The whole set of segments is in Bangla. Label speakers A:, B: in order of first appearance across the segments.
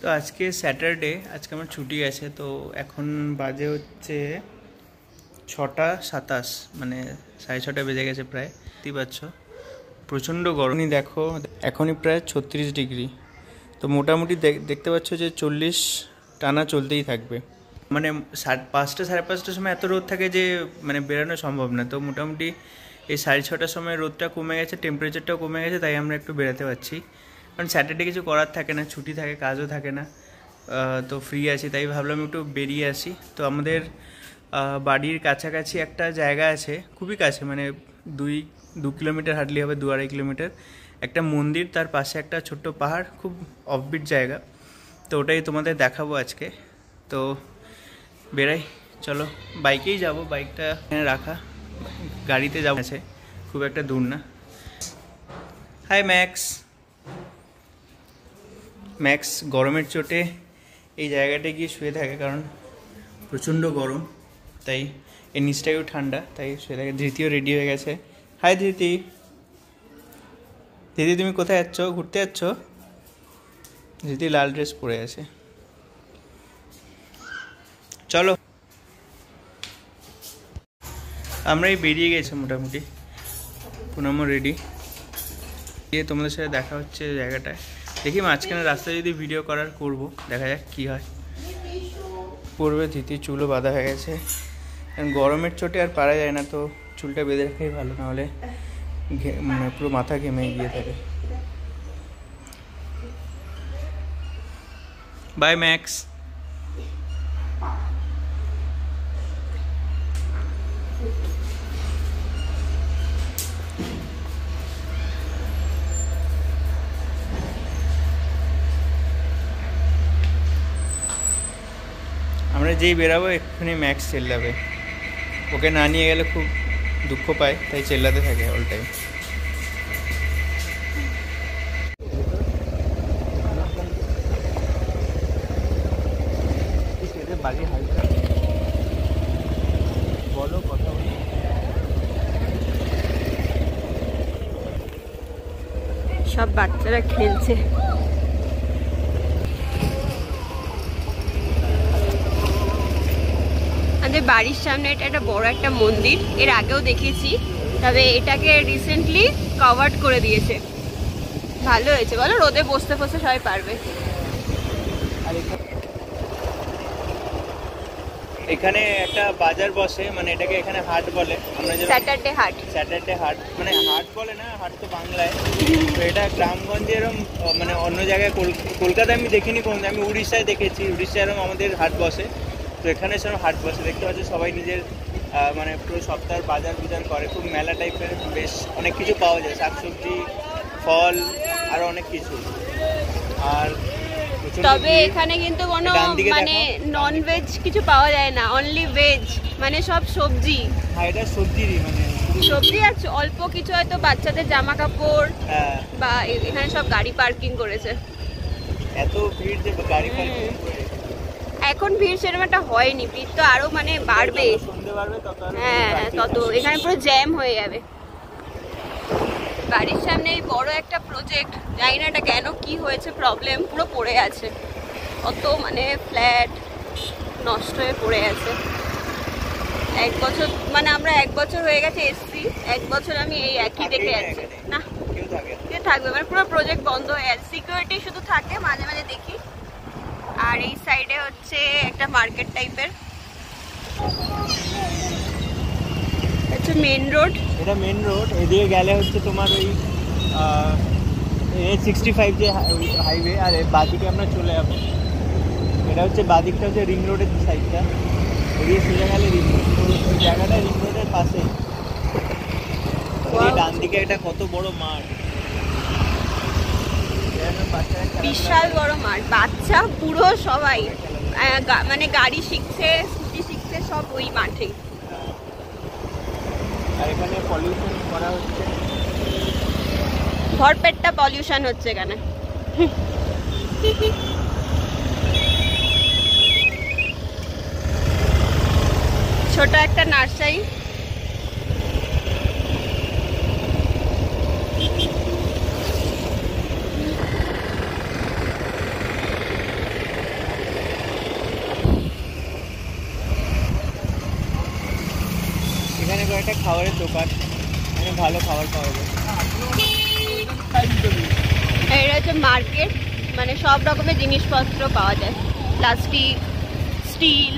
A: তো আজকে স্যাটারডে, আজকে আমার ছুটি আছে। তো এখন বাজে হচ্ছে 6:27, মানে 6:30 বেজে গেছে প্রায়। দেখতেই পাচ্ছ প্রচণ্ড গরমই, দেখো এখনই প্রায় 36 ডিগ্রি। তো মোটামুটি দেখতে পাচ্ছ যে 40 টানা চলতেই থাকবে। মানে 5টা 5:30টার সময় এত রোদ থাকে যে মানে বেরোনো সম্ভব না। তো মোটামুটি এই 6:30টার সময় রোদটা কমে গেছে, টেম্পারেচারটাও কমে গেছে, তাই আমরা একটু বেরোতে পারছি। কারণ স্যাটারডে কিছু করার থাকে না, ছুটি থাকে, কাজও থাকে না, তো ফ্রি আছি, তাই ভাবলাম একটু বেরিয়ে আসি। তো আমাদের বাড়ির কাছাকাছি একটা জায়গা আছে, খুবই কাছে, মানে 2 কিলোমিটার হাঁটলে হবে, 2-2.5 কিলোমিটার। একটা মন্দির, তার পাশে একটা ছোট্ট পাহাড়, খুব অফবিট জায়গা। তো ওটাই তোমাদের দেখাবো আজকে। তো বেরাই, চলো। বাইকেই যাব, বাইকটা এখানে রাখা, গাড়িতে যাবো, আছে খুব একটা দূর না। High max. ম্যাক্স গরমের চোটে এই জায়গাটায় গিয়ে শুয়ে থাকে, কারণ প্রচণ্ড গরম, তাই এর নিচটাও ঠান্ডা, তাই শুয়ে থাকে। ধৃতিও রেডি হয়ে গেছে। হাই ধৃতি। দিদি তুমি কোথায় যাচ্ছ? ঘুরতে যাচ্ছ? ধৃতি লাল ড্রেস পরে আছে। চলো, আমরাই বেরিয়ে গেছি মোটামুটি, পুনমও রেডি। গিয়ে তোমাদের সাথে দেখা হচ্ছে জায়গাটায়। দেখি মাঝখানে রাস্তায় যদি ভিডিও করার করবো, দেখা যাক কী হয়। পূর্বে ধৃতির চুলও বাঁধা হয়ে গেছে, কারণ গরমের চোটে আর পারা যায় না, তো চুলটা বেঁধে রাখাই ভালো, নাহলে মানে পুরো মাথা ঘেমে গিয়ে থাকে। By max. আমরা যেই বেরাবো এক্ষুনি ম্যাক্স চেল্লাবে, ওকে না নিয়ে গেলে খুব দুঃখ পায়, তাই চেল্লাতে থাকে অল টাইম। বলো, কথা বলো।
B: সব বাচ্চারা খেলছে। আমাদের বাড়ির সামনে এটা একটা বড় একটা মন্দির, এর আগেও দেখেছি, তবে এটাকে রিসেন্টলি কভার্ড করে দিয়েছে। ভালো হয়েছে বলো, রোদে বসতে বসতে সবাই পারবে।
A: এখানে একটা বাজার বসে, মানে এটাকে এখানে হাট বলে, আমরা
B: স্যাটারডে হাট।
A: স্যাটারডে হাট, মানে হাট বলে না, হাট তো বাংলায়। তো এটা গ্রামগঞ্জে এরম, মানে অন্য জায়গায় কলকাতায় আমি দেখিনি কোনোদিন, আমি উড়িষ্যায় দেখেছি, উড়িষ্যায় এরম আমাদের হাট বসে। তো এখানে সেরকম হাট বসে, দেখতে পাচ্ছি সবাই নিজের মানে পুরো সপ্তাহের বাজার বিজার করে, খুব মেলা টাইপের, বেশ অনেক কিছু পাওয়া যায়, শাকসবজি, ফল, আরও অনেক কিছু। আর
B: তবে এখানে কিন্তু কোনো মানে নন ভেজ কিছু পাওয়া যায় না, অনলি ভেজ, মানে সব সবজি।
A: হ্যাঁ, এটা সবজিরই, মানে
B: সবজি আছে, অল্প কিছু হয়তো বাচ্চাদের জামা কাপড়, বা এখানে সব গাড়ি পার্কিং করেছে।
A: এত ভিড় যে গাড়ি পার্কিং করে।
B: এখন ভিড় সেরকম একটা হয়নি, ভিড় তো আরো মানে বাড়বে, হ্যাঁ তত এখানে পুরো জ্যাম হয়ে যাবে। বাড়ির সামনে এই বড় একটা প্রজেক্ট, জানি না এটা কেন কি হয়েছে, প্রবলেম পুরো পড়ে আছে, অত মানে ফ্ল্যাট নষ্ট হয়ে পড়ে আছে। 1 বছর, মানে আমরা 1 বছর হয়ে গেছে এসছি, 1 বছর আমি এই একই দেখে যাচ্ছি না, কে থাকবে, মানে পুরো প্রজেক্ট বন্ধ হয়ে আছে। সিকিউরিটি শুধু থাকে মাঝে মাঝে দেখি। আর এই সাইডে হচ্ছে একটা মার্কেট টাইপের, এটা মেন রোড।
A: এটা মেন রোড, এদিকে গেলে হচ্ছে তোমার ওই A65 যে হাইওয়ে, আর বাদিকে আমরা চলে যাবো। এটা হচ্ছে বাদিকটা হচ্ছে রিং রোডের সাইডটা, এদিকে সোজা গেলে রিং রোড। ওই জায়গাটা রিং রোডের পাশে। ডান দিকে এটা কত বড় মাঠ,
B: বিশাল বড় মাঠ, বাচ্চা পুরো সবাই মানে গাড়ি শিখছে, স্কুটি শিখছে, সব ওই মাঠে।
A: আর এখানে পলিউশন করা হচ্ছে,
B: ভরপেটটা পলিউশন হচ্ছে এখানে। ছোট একটা নার্সারি,
A: একটা খাবারের দোকান, এখানে ভালো খাবার পাওয়া যায়।
B: এটা হচ্ছে মার্কেট, মানে সব রকমের জিনিসপত্র পাওয়া যায়, প্লাস্টিক, স্টিল।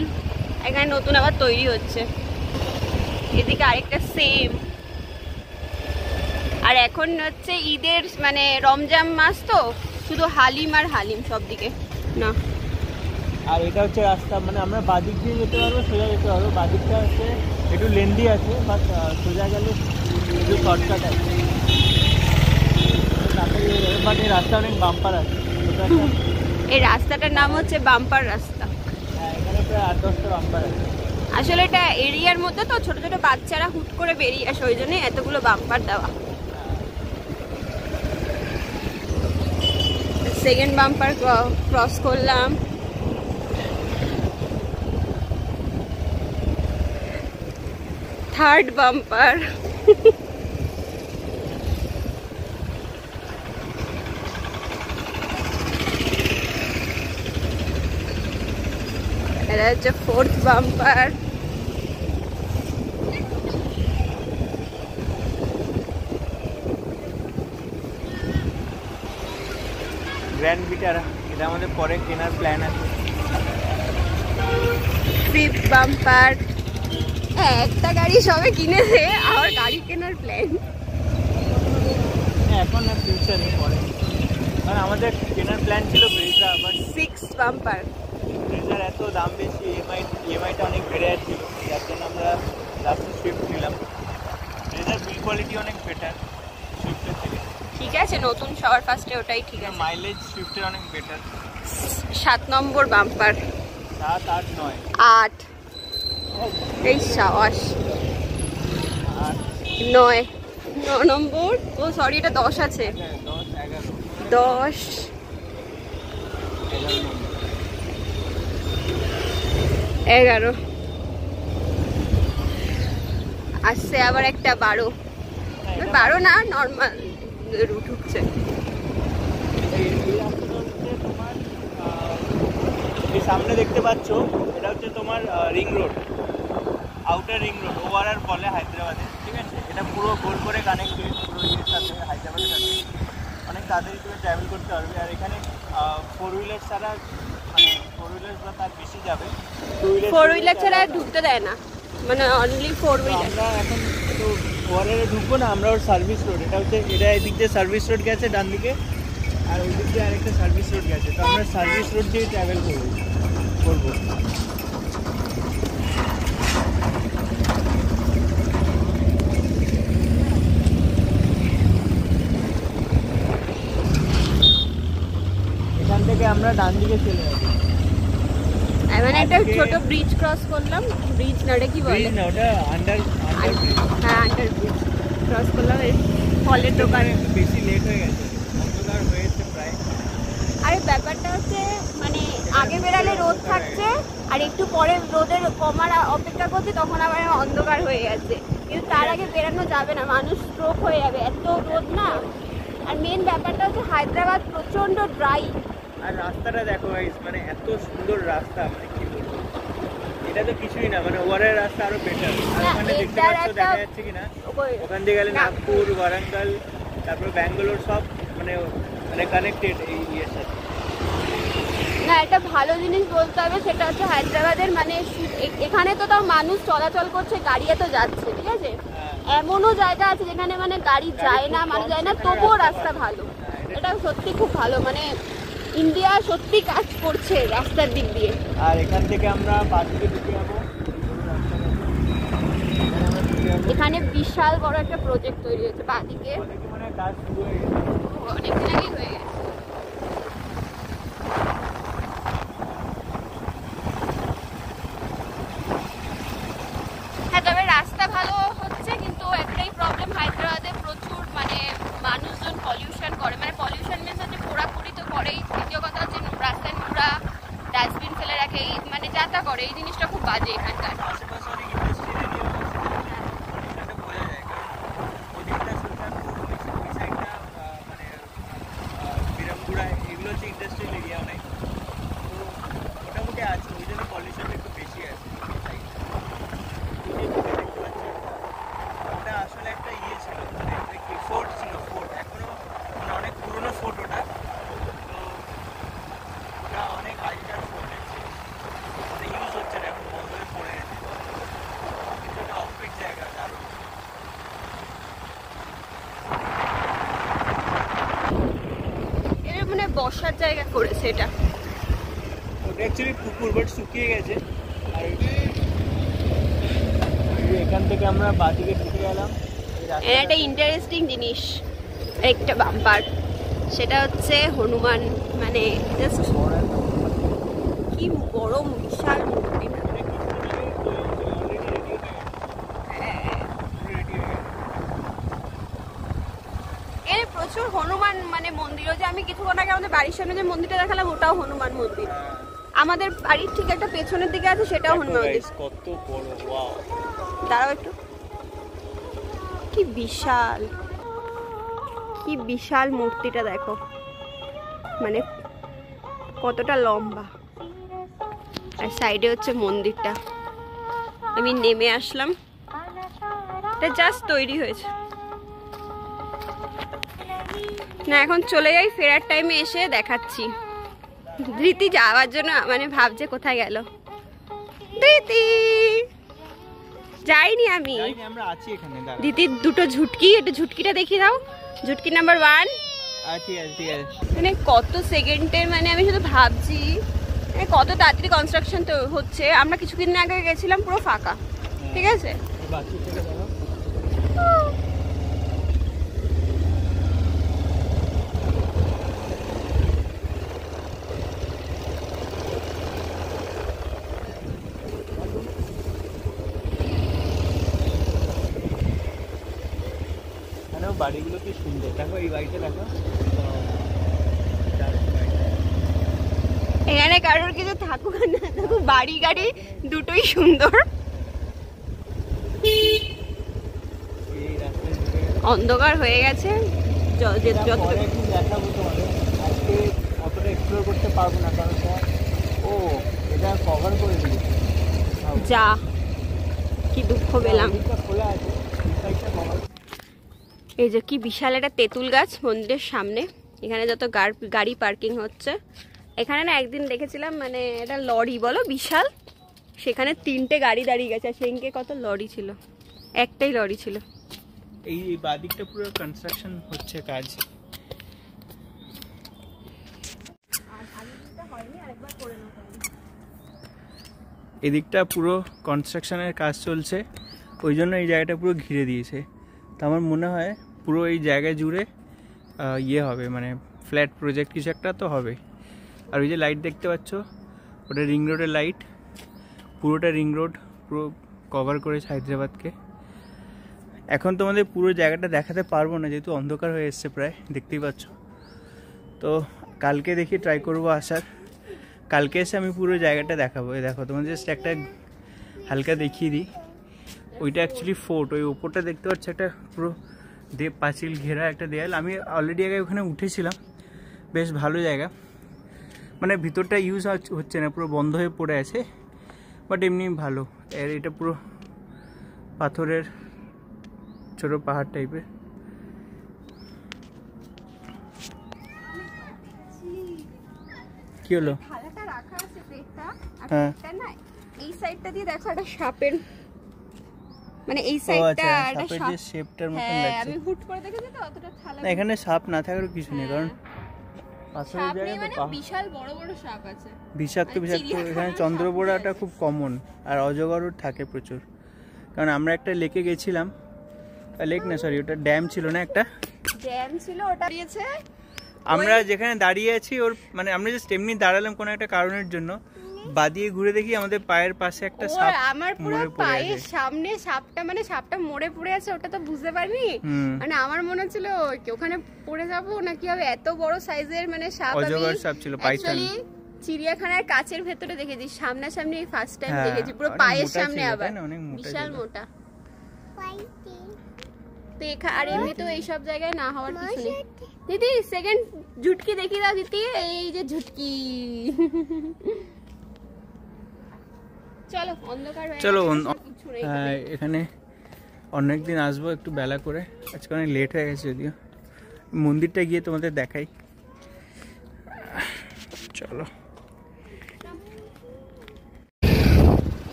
B: এখানে নতুন আবার তৈরি হচ্ছে। এদিকে আরেকটা সেম। আর এখন হচ্ছে ঈদের মানে রমজান মাস, তো শুধু হালিম আর হালিম সব দিকে না।
A: আর এটা হচ্ছে রাস্তা, মানে আমরা বাদিক দিয়ে যেতে পারবো, সোজা যেতে পারবো। বাদিকটা হচ্ছে একটু লেন্দি আছে, বাট সোজা গেলে একটু শর্টকাট আছে, তাড়াতাড়ি হয়ে যাবে। বাট এই রাস্তা অনেক বাম্পার আছে।
B: এই রাস্তাটার নাম হচ্ছে বাম্পার রাস্তা।
A: হ্যাঁ, এখানে প্রায় 8-10টা বাম্পার আছে।
B: আসলে এটা এরিয়ার মধ্যে তো, ছোট ছোট বাচ্চারা হুট করে বেরিয়ে আসে, ওই জন্যই এতগুলো বাম্পার দেওয়া। সেকেন্ড বাম্পার ক্রস করলাম। Third bumper. এটা হচ্ছে ফোর্থ বাম্পার।
A: গ্র্যান্ড ভিটারা, এটা আমাদের পরে কেনার প্ল্যান আছে।
B: Fifth bumper. একটা গাড়ি সবে কিনেছে, আবার গাড়ি কেনার প্ল্যান।
A: এখন না, ফিউচারে পরে, কারণ আমাদের কেনার প্ল্যান ছিল ব্রেজা। But
B: sixth bumper.
A: ব্রেজার এত দাম বেশি, ইএমআইটা অনেক বেড়ে যাচ্ছিল, যার জন্য আমরা লাস্টে সুইফট নিলাম। ব্রেজার বিল কোয়ালিটি অনেক বেটার সুইফটের থেকে।
B: ঠিক আছে, নতুন সবার ফার্স্টে ওটাই ঠিক আছে।
A: মাইলেজ সুইফটের অনেক বেটার।
B: 7 নম্বর বাম্পার।
A: 7, 8, 9।
B: 8। এই সাবাস।
A: 8,
B: 9 নম্বর। ও সরি, এটা 10 আছে।
A: 10, 11।
B: 10, 11। আসছে আবার একটা 12। 12 না, নর্মাল রুট উঠছে।
A: এই সামনে দেখতে পাচ্ছ, এটা হচ্ছে তোমার ring road, outer ring road, ORR বলে হায়দ্রাবাদে। ঠিক আছে, এটা পুরো গোল করে কানেক্টেড পুরো ইয়ের সাথে, হায়দ্রাবাদের সাথে। অনেক তাড়াতাড়ি তুমি ট্রাভেল করতে পারবে। আর এখানে 4 হুইলার ছাড়া, মানে 4 হুইলার বা তার বেশি যাবে,
B: 4 হুইলার ছাড়া ঢুকতে দেয় না, মানে অনলি 4 হুইলার।
A: আমরা এখন তো ওয়ারে ঢুকবো না, আমরা ওর সার্ভিস রোড, এটা হচ্ছে, এটা এদিক দিয়ে সার্ভিস রোড গেছে ডান দিকে, আর ওই দিক দিয়ে আরেকটা সার্ভিস রোড গেছে। তো আমরা সার্ভিস রোড দিয়ে ট্রাভেল করবো। এখান থেকে আমরা ডান দিকে চলে যাবো।
B: মানে একটা ছোট ব্রিজ ক্রস করলাম। ব্রিজ না, ওটা কি বলে?
A: ব্রিজ না, ওটা আন্ডার ব্রিজ।
B: হ্যাঁ, আন্ডার ব্রিজ ক্রস করলাম। এই ফলের দোকানে
A: বেশি লেট হয়ে গেছে, অন্ধকার হয়েছে প্রায়।
B: আরে ব্যাপারটা হচ্ছে, মানে আগে বেরালে রোদ থাকছে, আর একটু পরে রোদের কমার অপেক্ষা করছে, তখন আবার অন্ধকার হয়ে গেছে। কিন্তু তার আগে বেরানো যাবে না, মানুষ স্ট্রোক হয়ে যাবে, এত রোদ না। আর মেন ব্যাপারটা হচ্ছে হায়দ্রাবাদ প্রচন্ড ড্রাই।
A: আর রাস্তাটা দেখো গাইস, মানে এত সুন্দর রাস্তা, মানে কি বলবো, এটা তো কিছুই না, মানে ওয়ারের রাস্তা আরো বেটার। আর ওখানে দেখতে পাচ্ছ, দেখা যাচ্ছে কিনা, ওখান দিয়ে গেলে নাগপুর, ওয়ারাঙ্গাল, তারপর ব্যাঙ্গালোর, সব মানে কানেক্টেড এই ইয়ের সাথে।
B: না, একটা ভালো জিনিস বলতে হবে, সেটা হচ্ছে হায়দ্রাবাদের, মানে এখানে তো তাও মানুষ চলাচল করছে, গাড়ি এত যাচ্ছে, ঠিক আছে। এমনও জায়গা আছে যেখানে মানে গাড়ি যায় না, মানুষ যায় না, তবুও রাস্তা ভালো। এটা সত্যি খুব ভালো, মানে ইন্ডিয়া সত্যি কাজ করছে রাস্তার দিক দিয়ে।
A: আর এখান থেকে আমরা বাদিকে ঢুকে যাবো।
B: এখানে বিশাল বড় একটা প্রজেক্ট তৈরি হয়েছে বাদিকে,
A: মানে কাজ শুরু হয়ে গেছে,
B: অনেকদিন আগেই হয়ে গেছে। হ্যাঁ, তবে রাস্তা ভালো হচ্ছে, কিন্তু একটাই প্রবলেম, হায়দ্রাবাদে প্রচুর মানে মানুষজন পলিউশন করে, মানে পলিউশন মিনস হচ্ছে পোড়াপুরি তো করেই, দ্বিতীয় কথা হচ্ছে রাস্তায় নোংরা ডাস্টবিন ফেলে রাখে, মানে যাতা করে, এই জিনিসটা খুব বাজে এখানকার।
A: আশেপাশে অনেক ইন্ডাস্ট্রি এরিয়া আছে, এটা বোঝা যায়, কারণ ওদিকটা সুলতানপুর, ওই সাইডটা মানে বিরামপুরা, এগুলো হচ্ছে ইন্ডাস্ট্রিয়াল এরিয়া অনেক, তো মোটামুটি আছে, ওই জন্য পলিউশনটা একটু বেশি আছে।
B: বসার জায়গা করেছে এটা।
A: ওটা অ্যাকচুয়ালি পুকুর, বাট শুকিয়ে গেছে। আর এখান থেকে আমরা বাদিকে ঢুকে গেলাম।
B: একটা ইন্টারেস্টিং জিনিস, একটা বাম্পার, সেটা হচ্ছে হনুমান, মানে জাস্ট কি বড় বিশাল মূর্তি। এর প্রচুর হনুমান মানে মন্দিরও, যে আমি কিছুক্ষণ আগে আমাদের বাড়ির সামনে যে মন্দিরটা দেখালাম ওটাও হনুমান মন্দির। আমাদের বাড়ির ঠিক একটা পেছনের দিকে আছে, সেটাও হনুমান মন্দির।
A: কত বড়! ওয়াও,
B: দাঁড়াও একটু, কি বিশাল, কি বিশাল মূর্তিটা দেখো, মানে কতটা লম্বা। আর সাইডে হচ্ছে মন্দিরটা। আমি নেমে আসলাম, এটা জাস্ট তৈরি হয়েছে না। এখন চলে যাই, ফেরার টাইমে এসে দেখাচ্ছি। ধৃতি যাওয়ার জন্য মানে ভাবছে কোথায় গেল ধৃতি। যাইনি আমি,
A: আমরা আছি এখানে।
B: দিদির দুটো ঝুটকি, একটু ঝুটকিটা দেখিয়ে দাও। ঝুটকি নাম্বার 1।
A: ঠিক আছে ঠিক আছে।
B: মানে কত সেকেন্ডের, মানে আমি শুধু ভাবছি মানে কত তাড়াতাড়ি কনস্ট্রাকশন তো হচ্ছে। আমরা কিছুদিন আগে গেছিলাম পুরো ফাঁকা, ঠিক আছে।
A: বাড়িগুলো কি সুন্দর দেখো, এই বাড়িটা দেখো।
B: এখানে কারোর কিছু থাকুক আর না থাকুক, বাড়ি গাড়ি দুটোই সুন্দর। অন্ধকার হয়ে গেছে,
A: দেখাবো তোমাদের। আজকে অতটা এক্সপ্লোর করতে পারবো না, কারণ ও এটা কভার করে দিল।
B: যা কি দুঃখ পেলাম।
A: খোলা আছে,
B: এই যে কি বিশাল একটা তেঁতুল গাছ মন্দিরের সামনে। এখানে যত গাড়ি পার্কিং হচ্ছে। এখানে না একদিন দেখেছিলাম, মানে এটা লরি বলো বিশাল, সেখানে 3টে গাড়ি দাঁড়িয়ে গেছে। আর সেদিনকে কত লরি ছিল, একটাই লরি ছিল।
A: এই বাদিকটা পুরো কনস্ট্রাকশন হচ্ছে কাজ। এদিকটা পুরো কনস্ট্রাকশনের কাজ চলছে, ওই জন্য এই জায়গাটা পুরো ঘিরে দিয়েছে। তো আমার মনে হয় পুরো এই জায়গায় জুড়ে ইয়ে হবে, মানে ফ্ল্যাট প্রজেক্ট কিছু একটা তো হবে। আর ওই যে লাইট দেখতে পাচ্ছ, ওটা রিং রোডের লাইট। পুরোটা রিং রোড পুরো কভার করেছে হায়দ্রাবাদকে। এখন তোমাদের পুরো জায়গাটা দেখাতে পারবো না, যেহেতু অন্ধকার হয়ে এসছে প্রায়, দেখতেই পাচ্ছ। তো কালকে দেখি ট্রাই করবো আসার। কালকে এসে আমি পুরো জায়গাটা দেখাবো। এই দেখো, তোমাদের জাস্ট একটা হালকা দেখিয়ে দিই। ওইটা অ্যাকচুয়ালি ফোর্ট, ওই ওপরটা দেখতে পাচ্ছ একটা পুরো পাঁচিল ঘেরা একটা দেয়াল। আমি অলরেডি আগে ওখানে উঠেছিলাম, বেশ ভালো জায়গা। মানে ভিতরটা ইউজ হচ্ছে না, পুরো বন্ধ হয়ে পড়ে আছে, বাট এমনি ভালো। এর এটা পুরো পাথরের ছোট পাহাড় টাইপের। কি হলো?
B: থালাটা রাখা আছে প্লেটটা, আর
A: হ্যাঁ,
B: প্লেটটা না এই সাইডটা দিয়ে দেখো একটা সাপের, মানে এই সাইডটা একটা সাপ,
A: যে শেপটার মতন
B: হ্যাঁ
A: লাগছে।
B: আমি হুট করে দেখেছি তো, অতটা থালা
A: না, এখানে সাপ না থাকার কিছু নেই, কারণ পাথরের
B: সাপ নেই,
A: জায়গা
B: মানে
A: তো
B: বিশাল বড় বড় সাপ আছে।
A: বিষাক্ত বিষাক্ত। এখানে চন্দ্রবোড়াটা খুব কমন, আর অজগরও থাকে প্রচুর। কারণ আমরা একটা লেকে গেছিলাম, লেক না সরি, ওটা ড্যাম ছিল না, একটা
B: ড্যাম ছিল, ওটা দিয়েছে।
A: আমরা যেখানে দাঁড়িয়ে আছি ওর মানে আমরা জাস্ট এমনি দাঁড়ালাম কোনো একটা কারণের জন্য, বাদিয়ে ঘুরে দেখি আমাদের পায়ের পাশে একটা সাপ
B: আমার পুরো পায়ের সামনে সাপটা, মানে সাপটা মরে পড়ে আছে, ওটা তো বুঝতে পারিনি। মানে আমার মনে হচ্ছিল কি ওখানে পড়ে যাবো না কি হবে, এত বড় সাইজের মানে সাপ।
A: অজগর সাপ ছিল, পাইথন।
B: চিড়িয়াখানার কাচের ভেতরে দেখেছি, সামনাসামনি ফার্স্ট টাইম দেখেছি, পুরো পায়ের সামনে, আবার বিশাল মোটা। তো আর এমনি তো এইসব জায়গায় না হওয়ার কিছু নেই। দিদি সেকেন্ড ঝুটকি দেখিয়ে দাও দিদি, এই যে ঝুটকি। চলো অন্ধকার হয়ে
A: চলো,
B: গেছে,
A: হ্যাঁ এখানে অনেকদিন আসবো একটু বেলা করে, আজকে অনেক লেট হয়ে গেছে। যদিও মন্দিরটা গিয়ে তোমাদের দেখাই, চলো।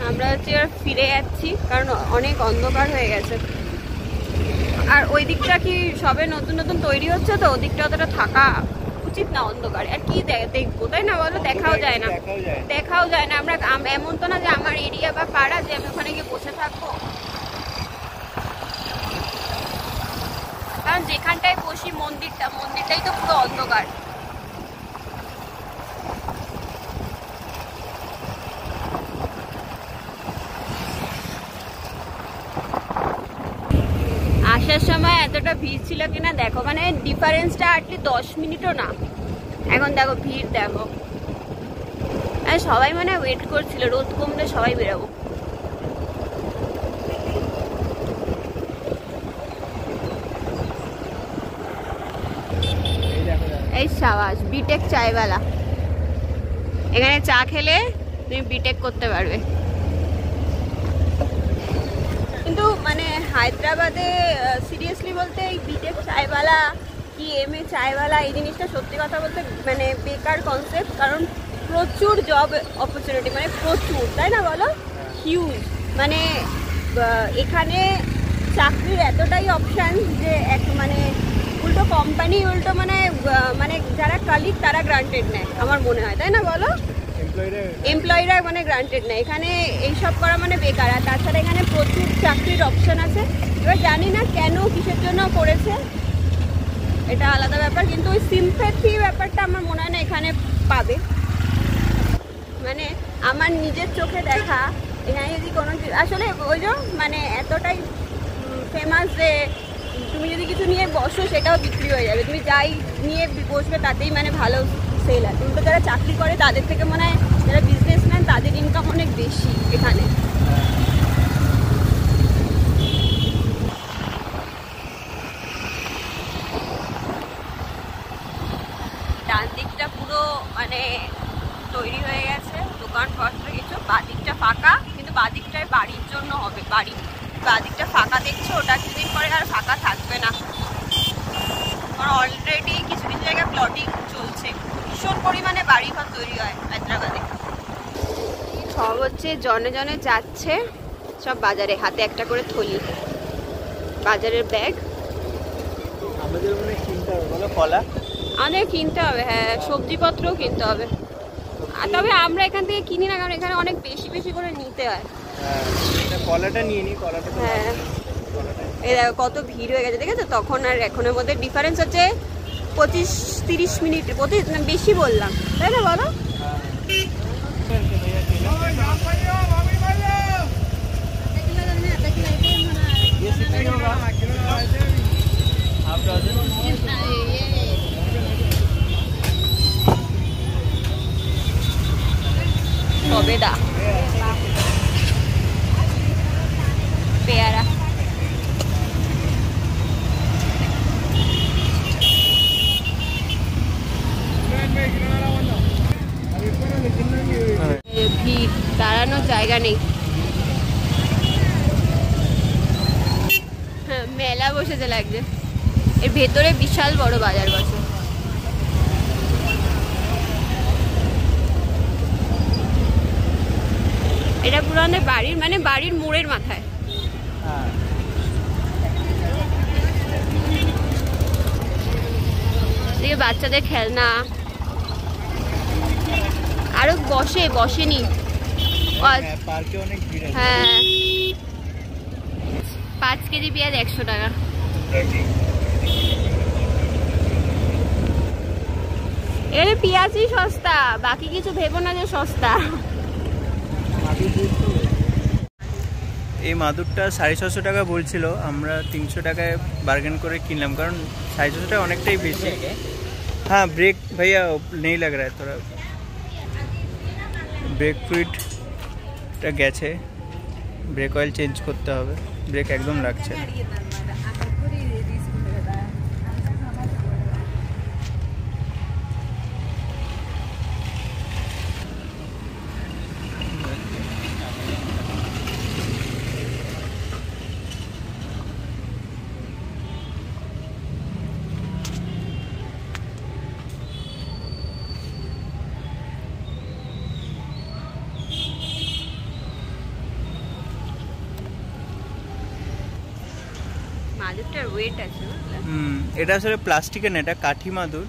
B: আমরা হচ্ছে ফিরে যাচ্ছি, কারণ অনেক অন্ধকার হয়ে গেছে। আর ওই দিকটা কি সবে নতুন নতুন তৈরি হচ্ছে, তো ওদিকটা অতটা থাকা উচিত না অন্ধকারে। আর কি দেখবো, তাই না বলো? দেখাও যায় না, দেখাও যায় না। আমরা এমন তো না যে আমার এরিয়া বা পাড়া যে আমি ওখানে গিয়ে বসে থাকবো, কারণ যেখানটায় বসি মন্দিরটাই তো পুরো অন্ধকার। আসার সময় এতটা ভিড় ছিল কিনা দেখো, মানে ডিফারেন্সটা আটলি 10 মিনিটও না। এখন দেখো ভিড় দেখো, সবাই মানে ওয়েট করছিল রোদ কমলে সবাই বেরোবো। এই সাবাস, বিটেক চায়ওয়ালা। এখানে চা খেলে তুমি বিটেক করতে পারবে। কিন্তু মানে হায়দ্রাবাদে সিরিয়াসলি বলতে এই বিটেক চায়ওয়ালা কি এমএ চায়ওয়ালা এই জিনিসটা সত্যি কথা বলতে মানে বেকার কনসেপ্ট। কারণ প্রচুর জব অপরচুনিটি, মানে প্রচুর, তাই না বলো? হিউজ। মানে এখানে চাকরির এতটাই অপশান যে মানে উল্টো কোম্পানি উল্টো মানে যারা কালিগ তারা গ্রান্টেড নেয় আমার মনে হয়, তাই না বলো? এমপ্লয়িরা মানে গ্রান্টেড নেয়। এখানে এইসব করা মানে বেকার। আর তাছাড়া এখানে প্রচুর চাকরির অপশান আছে। এবার জানি না কেন কিসের জন্য করেছে, এটা আলাদা ব্যাপার। কিন্তু ওই সিম্প্যাথি ব্যাপারটা আমার মনে হয় না এখানে পাবে। মানে আমার নিজের চোখে দেখা, এখানে যদি কোনো আসলে ওই যে মানে এতটাই ফেমাস যে তুমি যদি কিছু নিয়ে বসো সেটাও বিক্রি হয়ে যাবে। তুমি যাই নিয়ে বসবে তাতেই মানে ভালো সেল আছে। কিন্তু যারা চাকরি করে তাদের থেকে মনে হয় যারা বিজনেসম্যান তাদের ইনকাম অনেক বেশি এখানে। ডান দিকটা পুরো মানে তৈরি হয়ে গেছে, দোকানপত্র কিছু। বাদিকটা ফাঁকা, কিন্তু বাদিকটায় বাড়ির জন্য হবে। বাদিকটা ফাঁকা দেখছো, ওটা কিছুদিন পরে আর ফাঁকা থাকবে না। কারণ অলরেডি কিছু কিছু জায়গায় প্লটিং চলছে, ভীষণ পরিমাণে বাড়িঘর তৈরি হয় হায়দ্রাবাদে। সব হচ্ছে জনে জনে যাচ্ছে সব বাজারে, হাতে একটা করে থলি, বাজারের ব্যাগ।
A: আমাদের মনে কিনতে হবে বলো, কলা
B: আমাদের কিনতে হবে, হ্যাঁ সবজিপত্রও কিনতে হবে। আর তবে আমরা এখান থেকে কিনি না, কারণ এখানে অনেক বেশি বেশি করে নিতে হয়।
A: কলাটা নিয়ে নি, কলাটা
B: হ্যাঁ এই দেখো কত ভিড় হয়ে গেছে, দেখেছো? তখন আর এখনের মধ্যে ডিফারেন্স হচ্ছে 25-30 মিনিট, বেশি বললাম, তাই না বলো? সবেদা, পেয়ারা। ভিড়, দাঁড়ানোর জায়গা নেই। হ্যাঁ মেলা বসেছে লাগছে। এর ভেতরে বিশাল বড় বাজার বসে। এটা পুরো আমাদের বাড়ির মানে বাড়ির মোড়ের মাথায়। বাচ্চাদের খেলনা আরো বসেনি। হ্যাঁ 5 কেজি পেঁয়াজ 100 টাকা। এখানে পেঁয়াজই সস্তা, বাকি কিছু ভেবো না যে সস্তা।
A: এই মাদুরটা 650 টাকা বলছিল, আমরা 300 টাকায় বার্গেন করে কিনলাম, কারণ 650 টাকা অনেকটাই বেশি। হ্যাঁ ব্রেক ভাইয়া নেই লাগ রা তোরা, ব্রেক ফ্লুইডটা গেছে, ব্রেক অয়েল চেঞ্জ করতে হবে, ব্রেক একদম লাগছে না।
B: মাদুরটার ওয়েট আছে।
A: এটা আসলে প্লাস্টিকের না, এটা কাঠি মাদুর,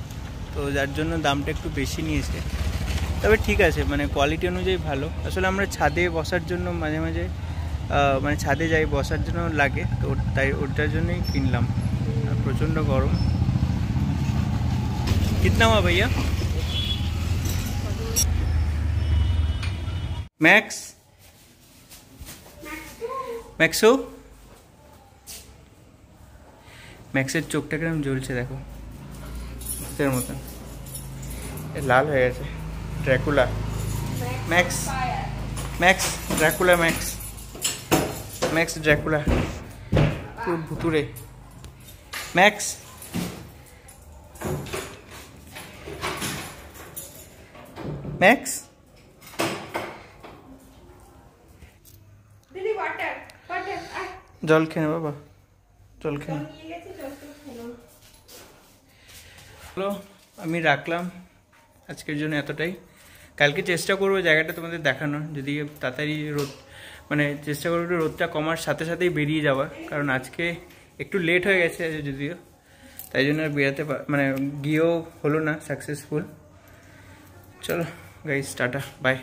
A: তো যার জন্য দামটা একটু বেশি নিয়েছে। তবে ঠিক আছে, মানে কোয়ালিটি অনুযায়ী ভালো। আসলে আমরা ছাদে বসার জন্য মাঝে মাঝে মানে ছাদে যাই বসার জন্য লাগে, তো তাই ওটার জন্যই কিনলাম। আর প্রচণ্ড গরম। কিতনা हुआ भैया? मैक्स मैक्सो ম্যাক্সের চোখটা কিরকম জ্বলছে দেখো, ভূতের মতন লাল হয়ে গেছে। Dracula max, max Dracula, max max Dracula পুরো ভুতুরে। ম্যাক্স ম্যাক্স জল খেয়ে নে বাবা, জল খেয়ে নে। চলো আমি রাখলাম আজকের জন্য এতটাই। কালকে চেষ্টা করবো জায়গাটা তোমাদের দেখানোর, যদি তাড়াতাড়ি রোদ, মানে চেষ্টা করবো একটু রোদটা কমার সাথে সাথেই বেরিয়ে যাওয়া, কারণ আজকে একটু লেট হয়ে গেছে যদিও, তাই জন্য আর বেরোতে মানে গিয়েও হলো না সাকসেসফুল। চলো গাইস, টাটা, বাই।